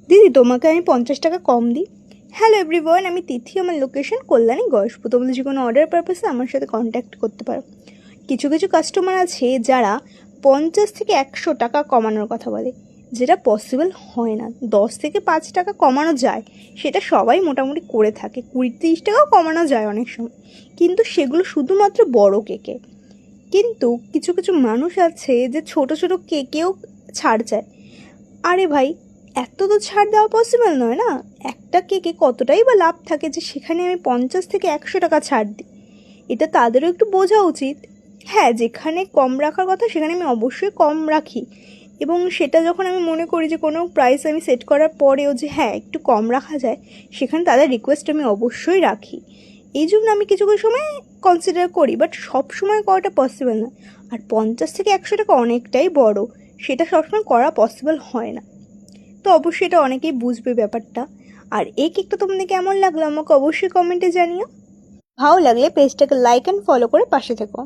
দিদি তোমাকে আমি 50 টাকা কম দিই। হ্যালো এভরিওয়ান, আমি তিথি, আমার লোকেশন কল্যাণী গয়েশপুর। তোমাদের যে কোনো অর্ডার পারপাসে আমার সাথে কন্ট্যাক্ট করতে পারো। কিছু কিছু কাস্টমার আছে যারা 50 থেকে 100 টাকা কমানোর কথা বলে, যেটা পসিবল হয় না। 10 থেকে 5 টাকা কমানো যায়, সেটা সবাই মোটামুটি করে থাকে। 20-30 টাকাও কমানো যায় অনেক সময়, কিন্তু সেগুলো শুধুমাত্র বড় কেকে। কিন্তু কিছু কিছু মানুষ আছে যে ছোট ছোট কেকেও ছাড় চায়। আরে ভাই, এত তো ছাড় দেওয়া পসিবল নয় না। একটা কেকে কতটাই বা লাভ থাকে যে সেখানে আমি 50 থেকে 100 টাকা ছাড় দিই। এটা তাদেরও একটু বোঝা উচিত। হ্যাঁ, যেখানে কম রাখার কথা সেখানে আমি অবশ্যই কম রাখি, এবং সেটা যখন আমি মনে করি যে কোনো প্রাইস আমি সেট করার পরেও যে হ্যাঁ একটু কম রাখা যায়, সেখানে তাদের রিকোয়েস্ট আমি অবশ্যই রাখি। এই জন্য আমি কিছু কিছু সময় কনসিডার করি, বাট সব সময় করাটা পসিবল না। আর 50 থেকে 100 টাকা অনেকটাই বড়, সেটা সবসময় করা পসিবল হয় না। তো অবশ্যই এটা অনেকেই বুঝবে ব্যাপারটা। আর এই কেকটা তোমাদের কেমন লাগলো আমাকে অবশ্যই কমেন্টে জানিও। ভালো লাগলে পেজটাকে লাইক অ্যান্ড ফলো করে পাশে থেকো।